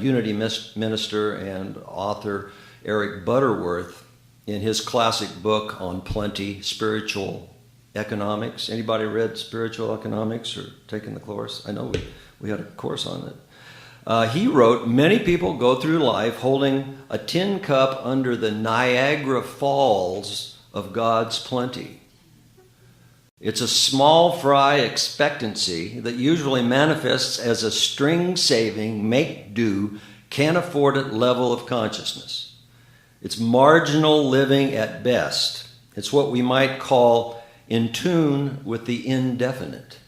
Unity minister and author Eric Butterworth in his classic book on plenty, Spiritual Economics. Anybody read Spiritual Economics or taken the course? I know we had a course on it. He wrote, many people go through life holding a tin cup under the Niagara Falls of God's plenty. It's a small fry expectancy that usually manifests as a string-saving, make-do, can't-afford-it level of consciousness. It's marginal living at best. It's what we might call in tune with the indefinite.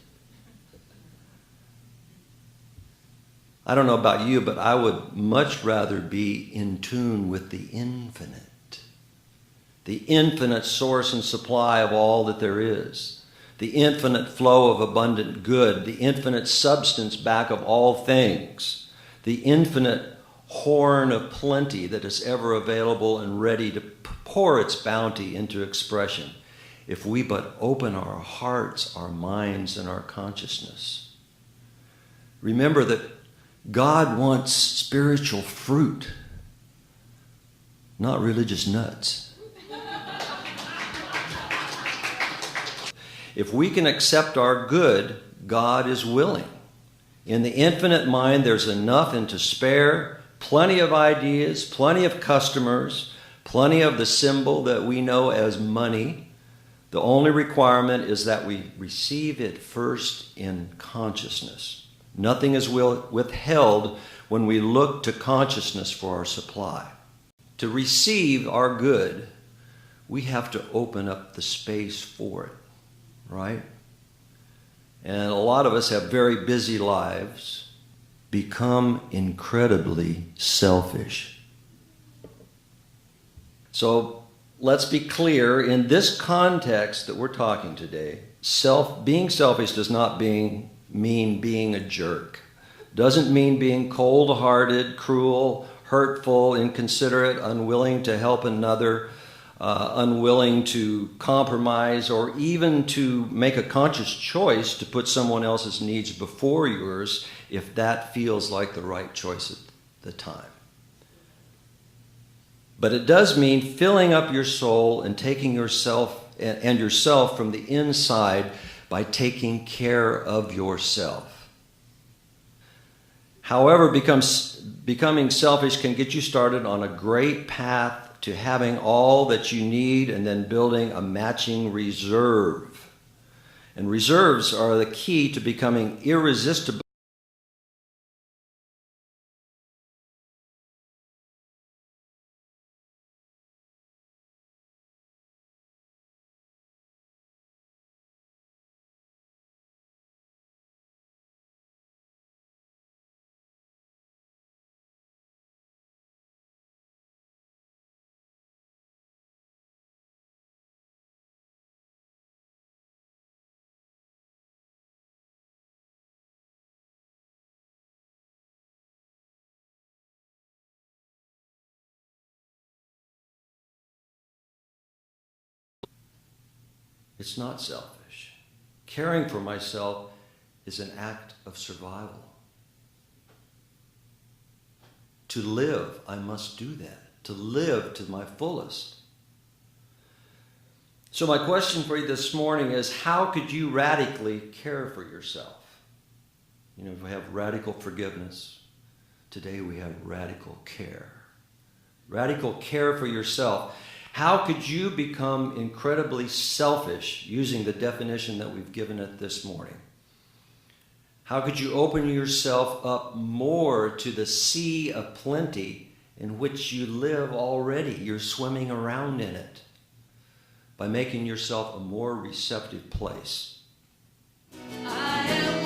I don't know about you, but I would much rather be in tune with the infinite. The infinite source and supply of all that there is. The infinite flow of abundant good. The infinite substance back of all things. The infinite horn of plenty that is ever available and ready to pour its bounty into expression, if we but open our hearts, our minds, and our consciousness. Remember that God wants spiritual fruit, not religious nuts. If we can accept our good, God is willing. In the infinite mind, there's enough and to spare, plenty of ideas, plenty of customers, plenty of the symbol that we know as money. The only requirement is that we receive it first in consciousness. Nothing is withheld when we look to consciousness for our supply. To receive our good, we have to open up the space for it, right? And a lot of us have very busy lives, become incredibly selfish. So let's be clear, in this context that we're talking today, being selfish does not mean being a jerk. Doesn't mean being cold-hearted, cruel, hurtful, inconsiderate, unwilling to help another, unwilling to compromise, or even to make a conscious choice to put someone else's needs before yours if that feels like the right choice at the time. But it does mean filling up your soul and taking yourself from the inside by taking care of yourself. However, becoming selfish can get you started on a great path to having all that you need and then building a matching reserve. And reserves are the key to becoming irresistible. It's not selfish. Caring for myself is an act of survival. To live, I must do that. To live to my fullest. So my question for you this morning is, how could you radically care for yourself? You know, we have radical forgiveness. Today we have radical care. Radical care for yourself. How could you become incredibly selfish using the definition that we've given it this morning? How could you open yourself up more to the sea of plenty in which you live already? You're swimming around in it by making yourself a more receptive place. I am